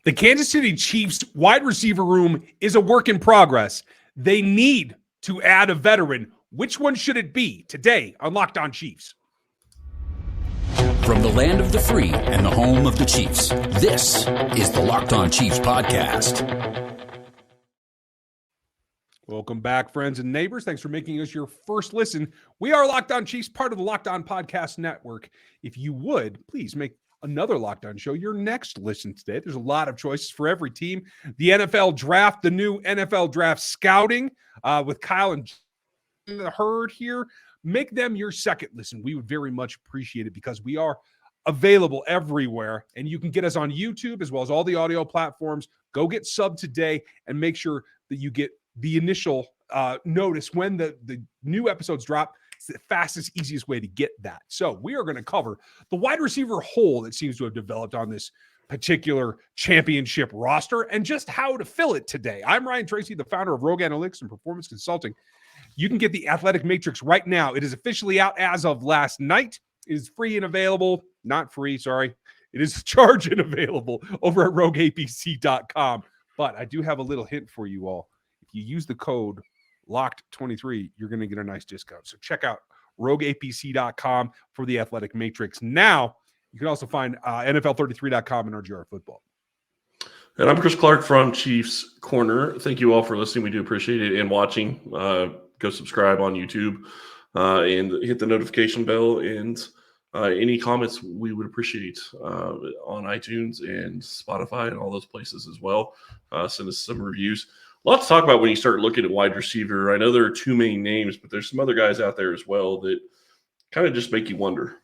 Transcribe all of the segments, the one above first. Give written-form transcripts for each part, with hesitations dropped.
The Kansas City Chiefs wide receiver room is a work in progress. They need to add a veteran. Which one should it be? Today on Locked On Chiefs. From the land of the free and the home of the Chiefs, this is the Locked On Chiefs podcast. Welcome back, friends and neighbors. Thanks for making us your first listen. We are Locked On Chiefs, part of the Locked On Podcast Network. If you would, please make another Locked On show your next listen today. There's a lot of choices for every team. The NFL Draft, the new NFL Draft Scouting with Kyle and the Herd here. Make them your second listen. We would very much appreciate it because we are available everywhere, and you can get us on YouTube as well as all the audio platforms. Go get subbed today and make sure that you get the initial notice when the new episodes drop. It's the fastest, easiest way to get that. So we are going to cover the wide receiver hole that seems to have developed on this particular championship roster and just how to fill it today. I'm Ryan Tracy, the founder of Rogue Analytics and Performance Consulting. You can get the Athletic Matrix right now. It is officially out as of last night. It is free and available. Not free, sorry. It is charged and available over at rogueapc.com. But I do have a little hint for you all. If you use the code LOCKED23, you're going to get a nice discount. So check out rogueapc.com for the Athletic Matrix. Now, you can also find NFL33.com and RGR Football. And I'm Chris Clark from Chiefs Corner. Thank you all for listening. We do appreciate it and watching. Go subscribe on YouTube and hit the notification bell. And any comments we would appreciate on iTunes and Spotify and all those places as well. Send us some reviews. A lot to talk about when you start looking at wide receiver. I know there are two main names, but there's some other guys out there as well that kind of just make you wonder.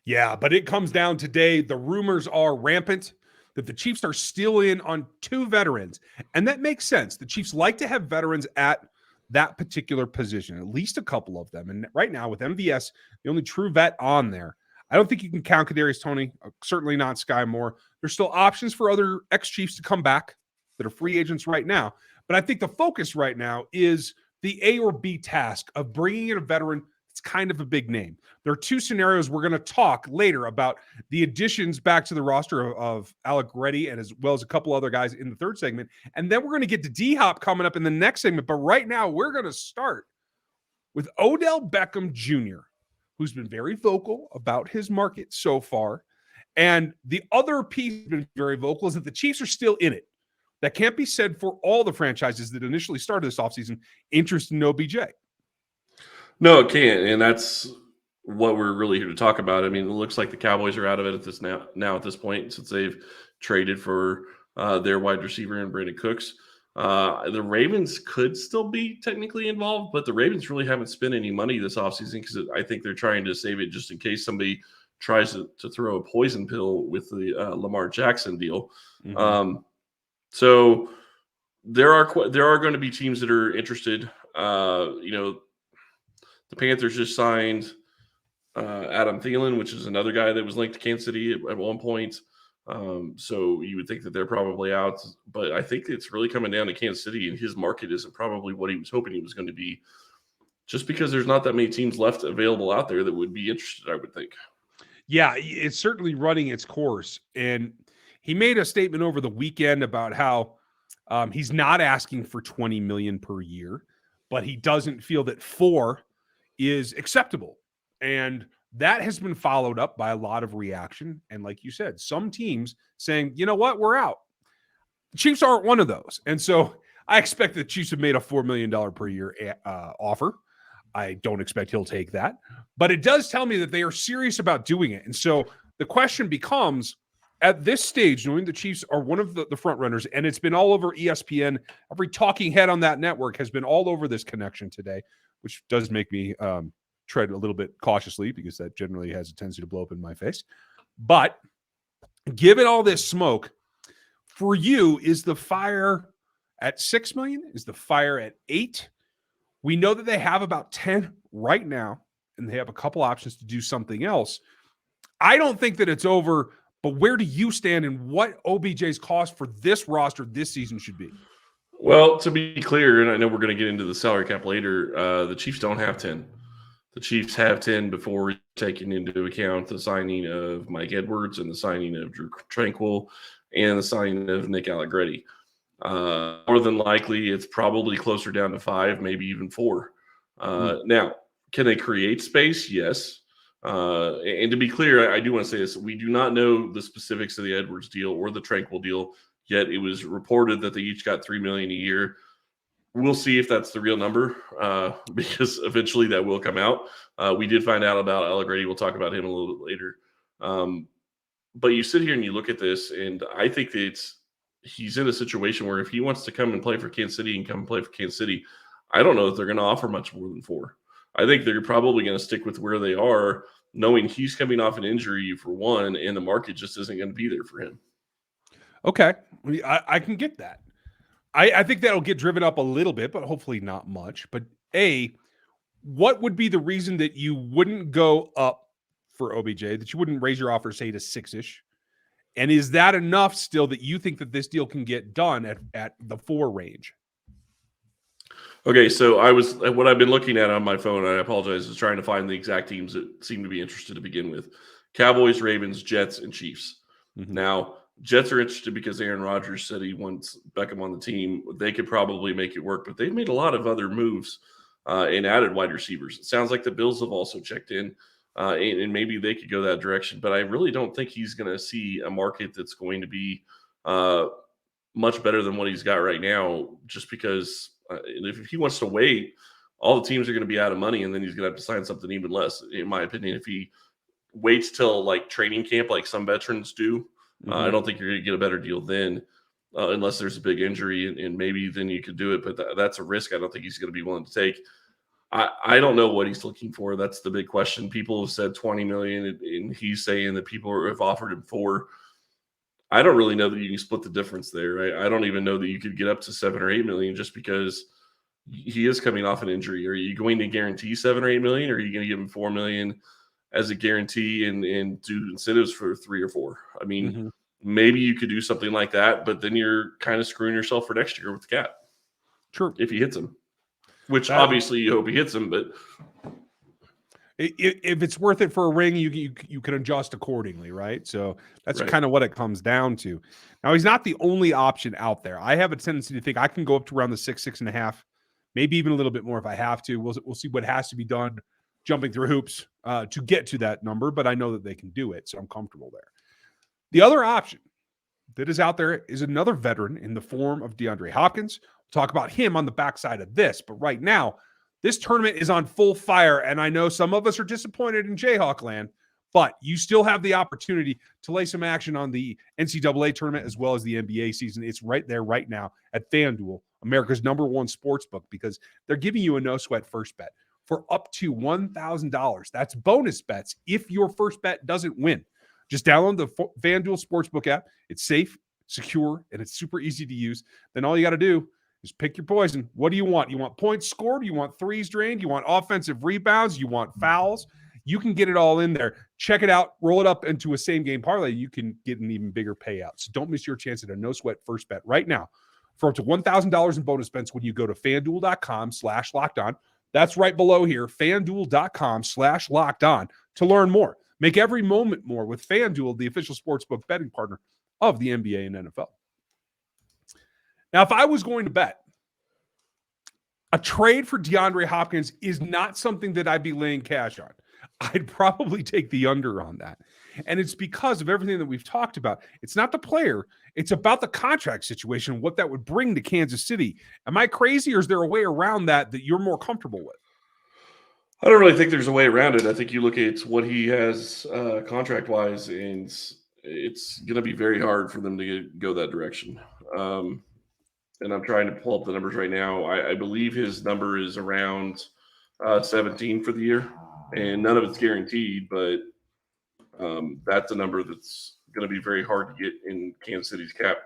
Yeah, but it comes down today. The rumors are rampant that the Chiefs are still in on two veterans. And that makes sense. The Chiefs like to have veterans at that particular position, at least a couple of them. And right now with MVS, the only true vet on there, I don't think you can count Kadarius Toney, certainly not Sky Moore. There's still options for other ex-Chiefs to come back that are free agents right now. But I think the focus right now is the A or B task of bringing in a veteran. It's kind of a big name. There are two scenarios we're going to talk later about the additions back to the roster of Allegretti and as well as a couple other guys in the third segment. And then we're going to get to D-Hop coming up in the next segment. But right now, we're going to start with Odell Beckham Jr., who's been very vocal about his market so far. And the other piece that's been very vocal is that the Chiefs are still in it. That can't be said for all the franchises that initially started this offseason interested in OBJ. No, it can't, and that's what we're really here to talk about. I mean, it looks like the Cowboys are out of it at this now at this point since they've traded for their wide receiver and Brandon Cooks. The Ravens could still be technically involved, but the Ravens really haven't spent any money this offseason because I think they're trying to save it just in case somebody tries to throw a poison pill with the Lamar Jackson deal. Mm-hmm. So there are going to be teams that are interested. The Panthers just signed Adam Thielen, which is another guy that was linked to Kansas City at one point. So you would think that they're probably out. But I think it's really coming down to Kansas City, and his market isn't probably what he was hoping he was going to be, just because there's not that many teams left available out there that would be interested, I would think. Yeah, it's certainly running its course. And he made a statement over the weekend about how he's not asking for $20 million per year, but he doesn't feel that $4 million is acceptable. And that has been followed up by a lot of reaction. And like you said, some teams saying, you know what, we're out. The Chiefs aren't one of those. And so I expect the Chiefs have made a $4 million per year offer. I don't expect he'll take that. But it does tell me that they are serious about doing it. And so the question becomes, at this stage, knowing the Chiefs are one of the front runners, and it's been all over ESPN, every talking head on that network has been all over this connection today, which does make me tread a little bit cautiously because that generally has a tendency to blow up in my face. But given all this smoke, for you, is the fire at $6 million? Is the fire at $8 million? We know that they have about 10 right now, and they have a couple options to do something else. I don't think that it's over. But where do you stand in what OBJ's cost for this roster this season should be? Well, to be clear, and I know we're going to get into the salary cap later, the Chiefs don't have 10. The Chiefs have 10 before taking into account the signing of Mike Edwards and the signing of Drew Tranquil and the signing of Nick Allegretti. More than likely, it's probably closer down to 5, maybe even 4. Now, can they create space? Yes. And to be clear, I do want to say this. We do not know the specifics of the Edwards deal or the Tranquil deal yet. It was reported that they each got $3 million a year. We'll see if that's the real number because eventually that will come out. We did find out about Allegretti. We'll talk about him a little bit later. But you sit here and you look at this, and I think that he's in a situation where if he wants to come and play for Kansas City, he can come and play for Kansas City. I don't know if they're going to offer much more than 4. I think they're probably going to stick with where they are, knowing he's coming off an injury for one, and the market just isn't going to be there for him. Okay. I can get that. I think that'll get driven up a little bit, but hopefully not much. But what would be the reason that you wouldn't go up for OBJ, that you wouldn't raise your offer, say, to 6-ish? And is that enough still that you think that this deal can get done at the 4 range? Okay, so what I've been looking at on my phone, I apologize, is trying to find the exact teams that seem to be interested to begin with. Cowboys, Ravens, Jets, and Chiefs. Mm-hmm. Now, Jets are interested because Aaron Rodgers said he wants Beckham on the team. They could probably make it work, but they've made a lot of other moves and added wide receivers. It sounds like the Bills have also checked in, and maybe they could go that direction. But I really don't think he's going to see a market that's going to be much better than what he's got right now, just because if he wants to wait, all the teams are going to be out of money, and then he's going to have to sign something even less, in my opinion. If he waits till like training camp like some veterans do, I don't think you're going to get a better deal then, unless there's a big injury, and maybe then you could do it. But that's a risk I don't think he's going to be willing to take. I don't know what he's looking for. That's the big question. People have said $20 million, and he's saying that people have offered him $4 million. I don't really know that you can split the difference there. I don't even know that you could get up to $7 or $8 million just because he is coming off an injury. Are you going to guarantee $7 or $8 million, or are you going to give him $4 million as a guarantee and do incentives for 3 or 4? I mean, maybe you could do something like that, but then you're kind of screwing yourself for next year with the cap. True. If he hits him, which obviously you hope he hits him, but if it's worth it for a ring, you can adjust accordingly, right? So that's kind of what it comes down to. Now, he's not the only option out there. I have a tendency to think I can go up to around the 6.5, maybe even a little bit more if I have to. We'll see what has to be done, jumping through hoops to get to that number, but I know that they can do it, so I'm comfortable there. The other option that is out there is another veteran in the form of DeAndre Hopkins. We'll talk about him on the backside of this, but right now, this tournament is on full fire, and I know some of us are disappointed in Jayhawk land, but you still have the opportunity to lay some action on the NCAA tournament as well as the NBA season. It's right there right now at FanDuel, America's #1 sports book, because they're giving you a no-sweat first bet for up to $1,000. That's bonus bets if your first bet doesn't win. Just download the FanDuel Sportsbook app. It's safe, secure, and it's super easy to use. Then all you got to do is pick your poison. What do you want? You want points scored? You want threes drained? You want offensive rebounds? You want fouls? You can get it all in there. Check it out. Roll it up into a same-game parlay. You can get an even bigger payout. So don't miss your chance at a no-sweat first bet right now for up to $1,000 in bonus bets when you go to FanDuel.com/lockedon. That's right below here, FanDuel.com/lockedon to learn more. Make every moment more with FanDuel, the official sportsbook betting partner of the NBA and NFL. Now, if I was going to bet, a trade for DeAndre Hopkins is not something that I'd be laying cash on. I'd probably take the under on that. And it's because of everything that we've talked about. It's not the player. It's about the contract situation, what that would bring to Kansas City. Am I crazy, or is there a way around that you're more comfortable with? I don't really think there's a way around it. I think you look at what he has contract-wise, and it's going to be very hard for them to go that direction. And I'm trying to pull up the numbers right now. I believe his number is around 17 for the year, and none of it's guaranteed, but that's a number that's going to be very hard to get in Kansas City's cap.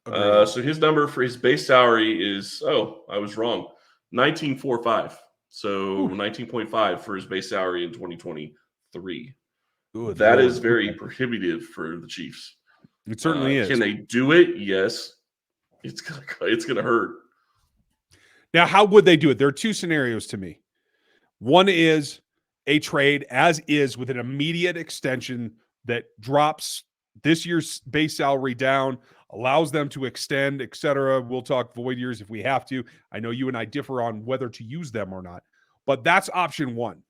So his number for his base salary is, I was wrong, $19.45. So 19.5 for his base salary in 2023. That is very prohibitive for the Chiefs. It certainly is. Can they do it? Yes. It's gonna hurt. Now, how would they do it? There are two scenarios to me. One is a trade as is with an immediate extension that drops this year's base salary down, allows them to extend, etc. We'll talk void years if we have to. I know you and I differ on whether to use them or not, but that's option one.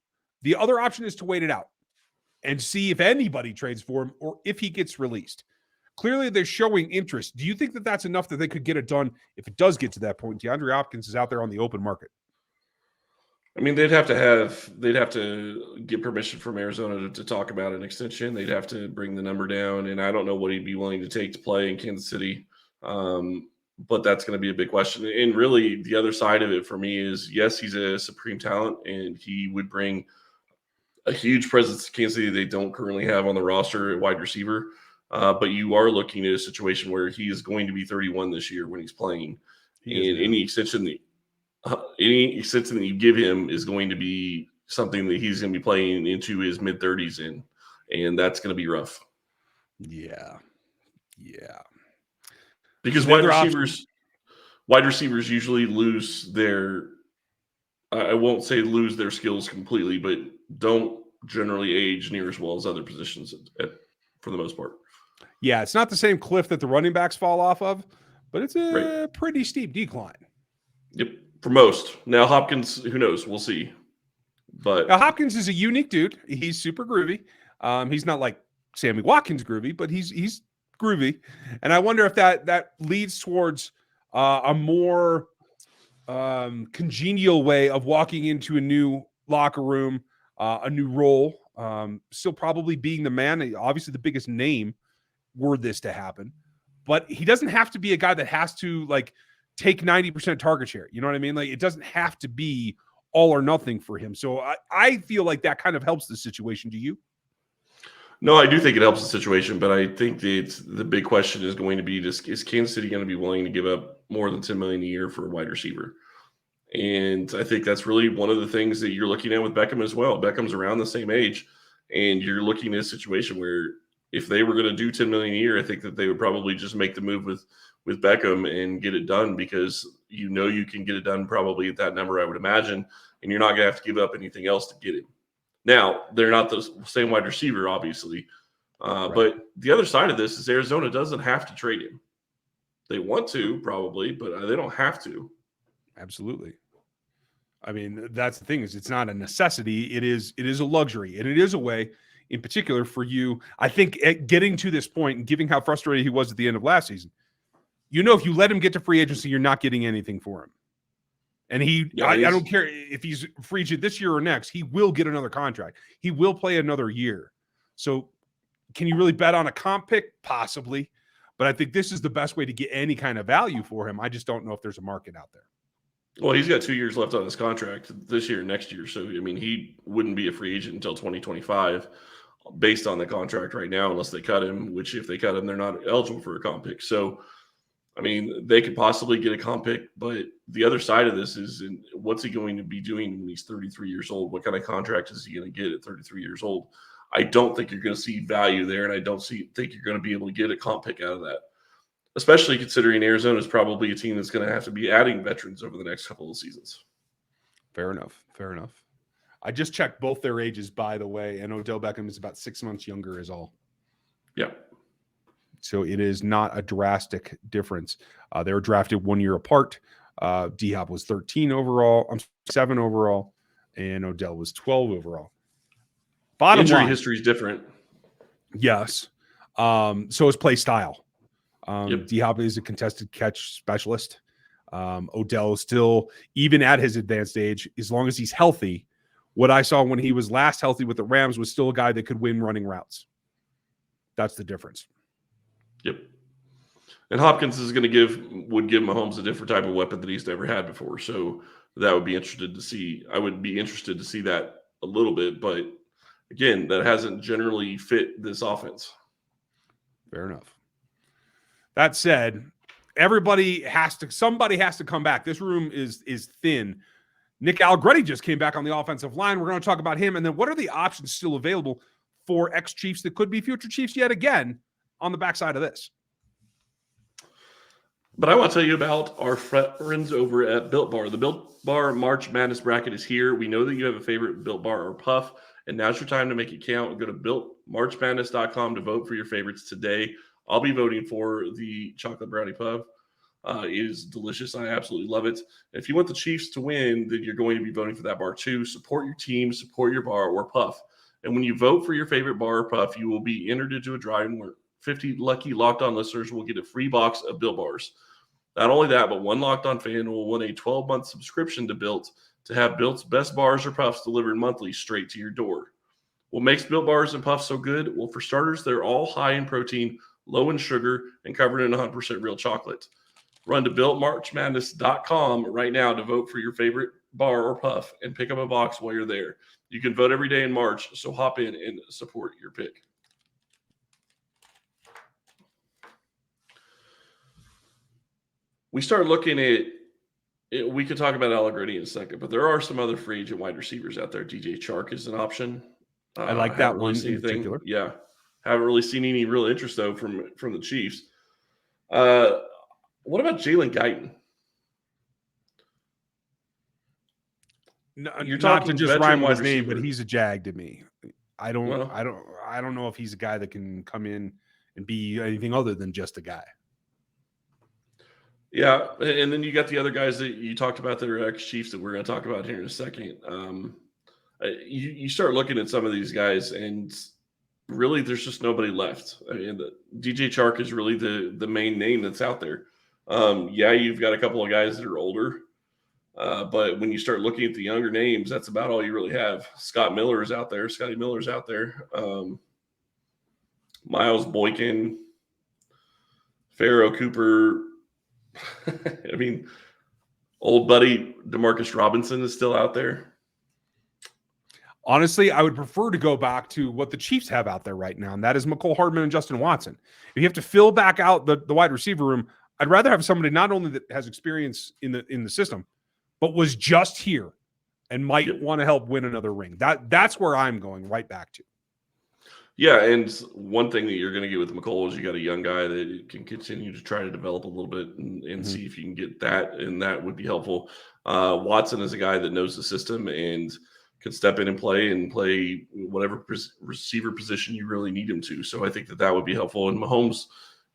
The other option is to wait it out and see if anybody trades for him or if he gets released. Clearly, they're showing interest. Do you think that that's enough that they could get it done if it does get to that point? DeAndre Hopkins is out there on the open market. I mean, they'd have to get permission from Arizona to talk about an extension. They'd have to bring the number down, and I don't know what he'd be willing to take to play in Kansas City. But that's going to be a big question. And really, the other side of it for me is, yes, he's a supreme talent, and he would bring a huge presence to Kansas City they don't currently have on the roster at wide receiver. But you are looking at a situation where he is going to be 31 this year when he's playing, and any extension that you give him is going to be something that he's going to be playing into his mid-30s in, and that's going to be rough. Yeah. Because wide receivers usually lose their I won't say lose their skills completely, but don't generally age near as well as other positions for the most part. Yeah, it's not the same cliff that the running backs fall off of, but it's a pretty steep decline. Yep, for most. Now Hopkins, who knows? We'll see. But now, Hopkins is a unique dude. He's super groovy. He's not like Sammy Watkins groovy, but he's groovy. And I wonder if that leads towards a more congenial way of walking into a new locker room, a new role. Still probably being the man, obviously the biggest name were this to happen. But he doesn't have to be a guy that has to like take 90% target share. You know what I mean? Like it doesn't have to be all or nothing for him. So I feel like that kind of helps the situation. Do you? No, I do think it helps the situation, but I think that the big question is going to be: is Kansas City going to be willing to give up more than $10 million a year for a wide receiver? And I think that's really one of the things that you're looking at with Beckham as well. Beckham's around the same age, and you're looking at a situation where if they were going to do $10 million a year, I think that they would probably just make the move with Beckham and get it done, because you know you can get it done probably at that number, I would imagine, and you're not going to have to give up anything else to get him. Now, they're not the same wide receiver, obviously. Right. But the other side of this is Arizona doesn't have to trade him. They want to, probably, but they don't have to. Absolutely. I mean, that's the thing, is it's not a necessity. It is a luxury, and it is a way, in particular for you, I think, at getting to this point and given how frustrated he was at the end of last season. You know, if you let him get to free agency, you're not getting anything for him. And I don't care if he's free agent this year or next, he will get another contract. He will play another year. So can you really bet on a comp pick? Possibly. But I think this is the best way to get any kind of value for him. I just don't know if there's a market out there. Well, he's got 2 years left on his contract, this year and next year. So, I mean, he wouldn't be a free agent until 2025 based on the contract right now, unless they cut him, which if they cut him, they're not eligible for a comp pick. So, I mean, they could possibly get a comp pick, but the other side of this is, what's he going to be doing when he's 33 years old? What kind of contract is he going to get at 33 years old? I don't think you're going to see value there, and I don't think you're going to be able to get a comp pick out of that, especially considering Arizona is probably a team that's going to have to be adding veterans over the next couple of seasons. Fair enough. I just checked both their ages, by the way, and Odell Beckham is about 6 months younger is all. Yeah. So it is not a drastic difference. They were drafted 1 year apart. D-Hop was 13 overall. I'm 7 overall, and Odell was 12 overall. Bottom Injury line, history is different. Yes. So is play style. Yep. D-Hop is a contested catch specialist. Odell is still, even at his advanced age, as long as he's healthy, what I saw when he was last healthy with the Rams was still a guy that could win running routes. That's the difference. Yep. And Hopkins would give Mahomes a different type of weapon that he's never had before. So that would be interested to see. I would be interested to see that a little bit, but again, that hasn't generally fit this offense. Fair enough. That said, somebody has to come back. This room is thin. Nick Allegretti just came back on the offensive line. We're going to talk about him. And then what are the options still available for ex-Chiefs that could be future Chiefs yet again on the backside of this? But I want to tell you about our friends over at Built Bar. The Built Bar March Madness bracket is here. We know that you have a favorite Built Bar or Puff, and now's your time to make it count. Go to builtmarchmadness.com to vote for your favorites today. I'll be voting for the chocolate brownie puff. It is delicious. I absolutely love it. If you want the Chiefs to win, then you're going to be voting for that bar too. Support your team, support your bar or puff. And when you vote for your favorite bar or puff, you will be entered into a drawing where 50 lucky Locked On listeners will get a free box of Built Bars. Not only that, but one Locked On fan will win a 12-month subscription to Built to have Built's best bars or puffs delivered monthly straight to your door. What makes Built Bars and puffs so good? Well, for starters, they're all high in protein, low in sugar, and covered in 100% real chocolate. Run to builtmarchmadness.com right now to vote for your favorite bar or puff and pick up a box while you're there. You can vote every day in March, so hop in and support your pick. We start looking at – we could talk about Allegretti in a second, but there are some other free agent wide receivers out there. DJ Chark is an option. I like that one in particular. Yeah. Haven't really seen any real interest, though, from the Chiefs. What about Jalen Guyton? No, you're not to just rhyme with his name, but he's a Jag to me. I don't know if he's a guy that can come in and be anything other than just a guy. Yeah, and then you got the other guys that you talked about that are ex-Chiefs that we're going to talk about here in a second. You start looking at some of these guys, and really there's just nobody left. I mean, DJ Chark is really the main name that's out there. Yeah, you've got a couple of guys that are older, but when you start looking at the younger names, that's about all you really have. Scotty Miller's out there. Miles Boykin, Pharaoh Cooper. I mean, old buddy Demarcus Robinson is still out there. Honestly, I would prefer to go back to what the Chiefs have out there right now, and that is McCole Hardman and Justin Watson. If you have to fill back out the wide receiver room, I'd rather have somebody not only that has experience in the system, but was just here and might want to help win another ring. That's where I'm going right back to. Yeah, and one thing that you're going to get with McCole is you got a young guy that can continue to try to develop a little bit and see if you can get that, and that would be helpful. Watson is a guy that knows the system and can step in and play whatever receiver position you really need him to. So I think that would be helpful. And Mahomes,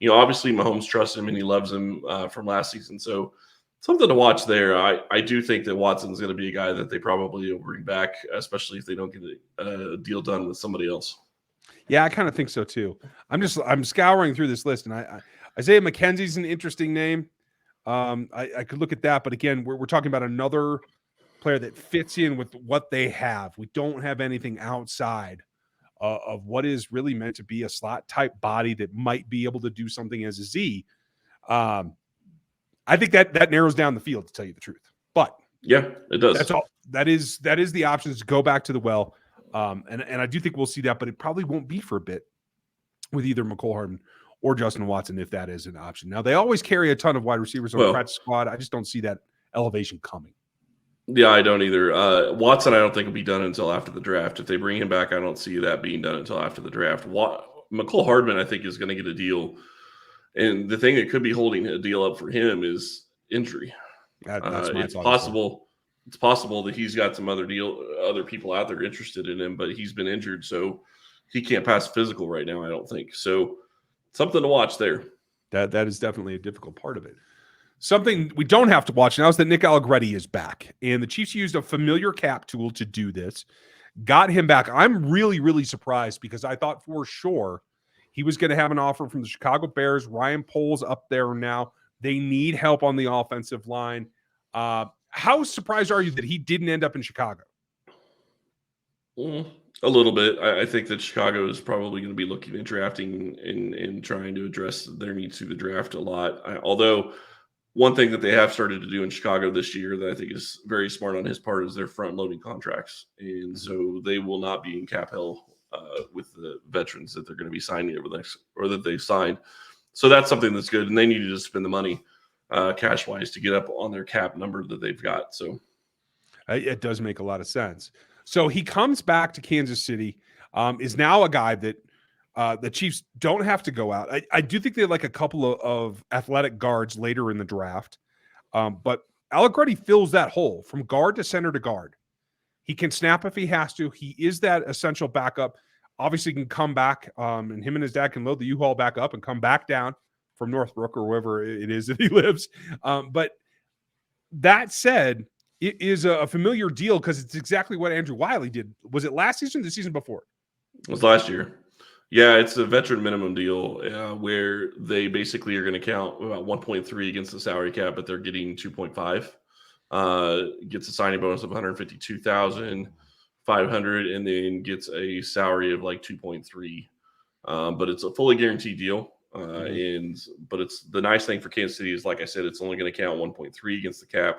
obviously Mahomes trusts him and he loves him from last season. So something to watch there. I do think that Watson's going to be a guy that they probably will bring back, especially if they don't get a deal done with somebody else. Yeah, I kind of think so too. I'm scouring through this list, and Isaiah McKenzie's an interesting name. I could look at that, but again, we're talking about another player that fits in with what they have. We don't have anything outside of what is really meant to be a slot type body that might be able to do something as a Z. I think that narrows down the field, to tell you the truth. But yeah, it does. That's all. That is the options to go back to the well. And I do think we'll see that, but it probably won't be for a bit with either McCole Hardman or Justin Watson if that is an option. Now, they always carry a ton of wide receivers on the practice squad. I just don't see that elevation coming. Yeah, I don't either. Watson, I don't think will be done until after the draft. If they bring him back, I don't see that being done until after the draft. McCole Hardman, I think, is going to get a deal. And the thing that could be holding a deal up for him is injury. It's possible. It's possible that he's got some other people out there interested in him, but he's been injured, so he can't pass physical right now, I don't think. So something to watch there. That is definitely a difficult part of it. Something we don't have to watch now is that Nick Allegretti is back, and the Chiefs used a familiar cap tool to do this, got him back. I'm really, really surprised because I thought for sure he was going to have an offer from the Chicago Bears. Ryan Poles up there now. They need help on the offensive line. How surprised are you that he didn't end up in Chicago? A little bit. I think that Chicago is probably going to be looking at drafting and trying to address their needs through the draft a lot. Although one thing that they have started to do in Chicago this year that I think is very smart on his part is their front-loading contracts. And so they will not be in cap hell with the veterans that they're going to be signing over the next, or that they've signed. So that's something that's good. And they need to just spend the money cash-wise to get up on their cap number that they've got. So it does make a lot of sense. So he comes back to Kansas City, is now a guy that The Chiefs don't have to go out. I do think they like a couple of athletic guards later in the draft, but Allegretti fills that hole from guard to center to guard. He can snap if he has to. He is that essential backup. Obviously, can come back, and him and his dad can load the U-Haul back up and come back down from Northbrook or wherever it is that he lives. But that said, it is a familiar deal because it's exactly what Andrew Wiley did. Was it last season or the season before? It was last year. Yeah, it's a veteran minimum deal where they basically are going to count about 1.3 against the salary cap, but they're getting 2.5. Gets a signing bonus of 152,500, and then gets a salary of like 2.3. But it's a fully guaranteed deal. But it's the nice thing for Kansas City is, like I said, it's only going to count 1.3 against the cap,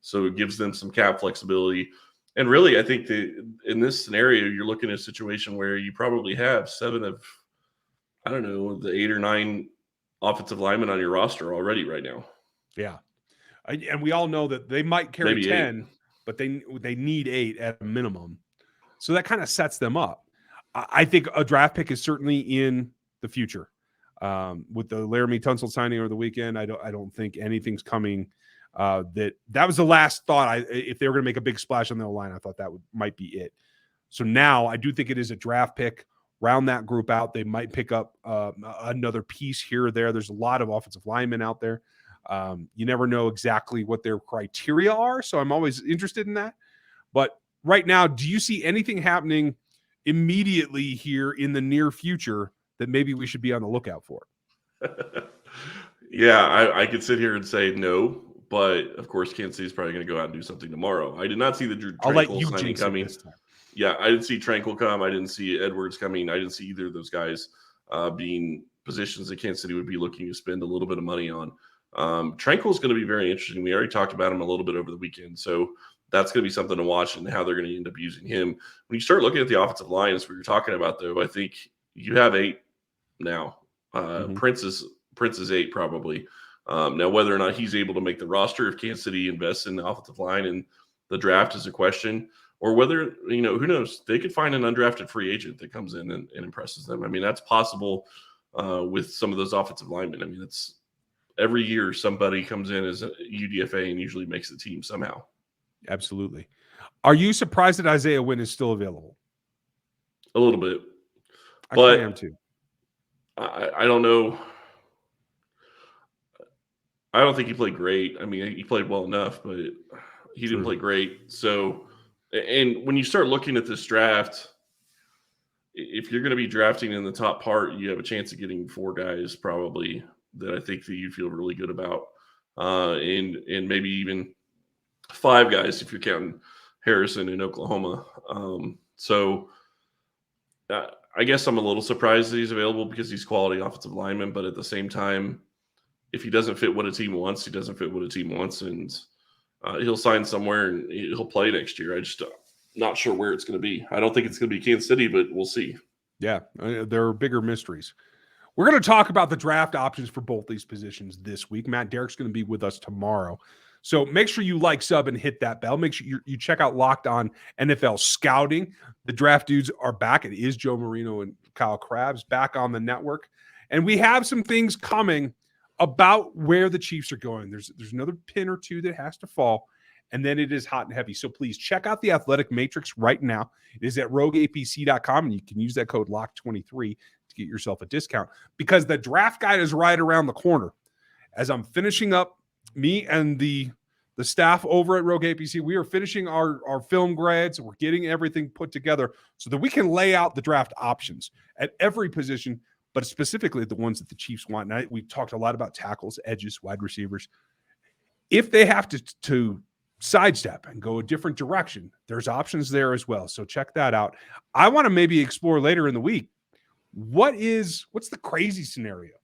so it gives them some cap flexibility. And really, I think that in this scenario, you're looking at a situation where you probably have 7 of, I don't know, the 8 or 9 offensive linemen on your roster already right now. Yeah. And we all know that they might carry Maybe 10, 8. but they need 8 at a minimum. So that kind of sets them up. I think a draft pick is certainly in the future. With the Laramie Tunsil signing over the weekend, I don't think anything's coming. That was the last thought. If they were going to make a big splash on the line, I thought that might be it. So now I do think it is a draft pick. Round that group out, they might pick up another piece here or there. There's a lot of offensive linemen out there. You never know exactly what their criteria are, so I'm always interested in that. But right now, do you see anything happening immediately here in the near future that maybe we should be on the lookout for? Yeah, I could sit here and say no. But, of course, Kansas City is probably going to go out and do something tomorrow. I did not see the Tranquil signing coming. Yeah, I didn't see Tranquil come. I didn't see Edwards coming. I didn't see either of those guys being positions that Kansas City would be looking to spend a little bit of money on. Tranquil is going to be very interesting. We already talked about him a little bit over the weekend. So that's going to be something to watch and how they're going to end up using him. When you start looking at the offensive line, as we were talking about, though, I think you have 8 now. Prince is 8 probably. Now, whether or not he's able to make the roster if Kansas City invests in the offensive line and the draft is a question, or whether, who knows, they could find an undrafted free agent that comes in and impresses them. I mean, that's possible with some of those offensive linemen. I mean, it's every year somebody comes in as a UDFA and usually makes the team somehow. Absolutely. Are you surprised that Isaiah Wynn is still available? A little bit. I am too. I don't know. I don't think he played great. I mean, he played well enough, but he didn't play great. So, and when you start looking at this draft, if you're going to be drafting in the top part, you have a chance of getting 4 guys probably that I think that you feel really good about, and maybe even 5 guys if you're counting Harrison in Oklahoma. I guess I'm a little surprised that he's available because he's quality offensive lineman, but at the same time, if he doesn't fit what a team wants, he doesn't fit what a team wants, and he'll sign somewhere and he'll play next year. I just not sure where it's going to be. I don't think it's going to be Kansas City, but we'll see. Yeah, there are bigger mysteries. We're going to talk about the draft options for both these positions this week. Matt Derrick's going to be with us tomorrow. So make sure you like, sub, and hit that bell. Make sure you check out Locked On NFL Scouting. The draft dudes are back. It is Joe Marino and Kyle Krabs back on the network. And we have some things coming about where the Chiefs are going. There's another pin or two that has to fall, and then it is hot and heavy. So please check out the Athletic Matrix right now. It is at rogueapc.com, and you can use that code LOCK23 to get yourself a discount because the draft guide is right around the corner. As I'm finishing up, me and the staff over at Rogue APC, we are finishing our film grades. We're getting everything put together so that we can lay out the draft options at every position, but specifically the ones that the Chiefs want. Now, we've talked a lot about tackles, edges, wide receivers. If they have to sidestep and go a different direction, there's options there as well. So check that out. I want to maybe explore later in the week, what's the crazy scenario?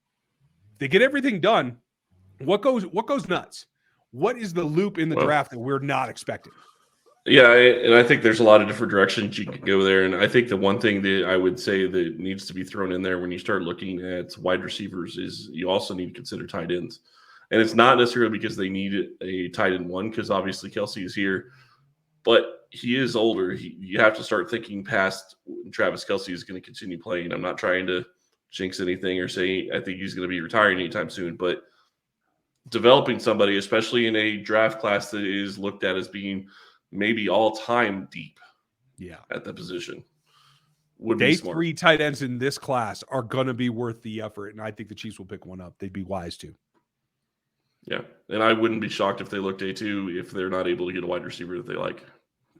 They get everything done. What goes nuts? What is the loop in the draft that we're not expecting? Yeah, and I think there's a lot of different directions you can go there. And I think the one thing that I would say that needs to be thrown in there when you start looking at wide receivers is you also need to consider tight ends. And it's not necessarily because they need a tight end one, because obviously Kelsey is here. but he is older. You have to start thinking past Travis Kelce is going to continue playing. I'm not trying to jinx anything or say I think he's going to be retiring anytime soon, but developing somebody, especially in a draft class that is looked at as being maybe all-time deep at the position, would be smart. Day 3 tight ends in this class are going to be worth the effort, and I think the Chiefs will pick one up. They'd be wise to. Yeah, and I wouldn't be shocked if they look day 2 if they're not able to get a wide receiver that they like.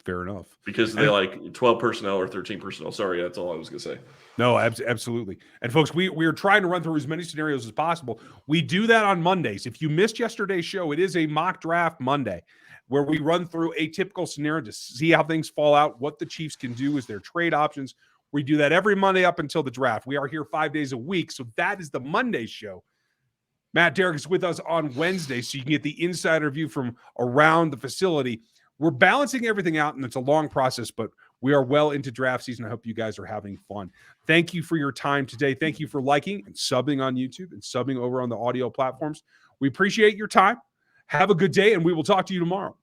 Fair enough. Because they like 12 personnel or 13 personnel. Sorry, that's all I was going to say. No, absolutely. And folks, we are trying to run through as many scenarios as possible. We do that on Mondays. If you missed yesterday's show, it is a mock draft Monday where we run through a typical scenario to see how things fall out, what the Chiefs can do as their trade options. We do that every Monday up until the draft. We are here 5 days a week, so that is the Monday show. Matt Derrick is with us on Wednesday, so you can get the insider view from around the facility. We're balancing everything out, and it's a long process, but we are well into draft season. I hope you guys are having fun. Thank you for your time today. Thank you for liking and subbing on YouTube and subbing over on the audio platforms. We appreciate your time. Have a good day, and we will talk to you tomorrow.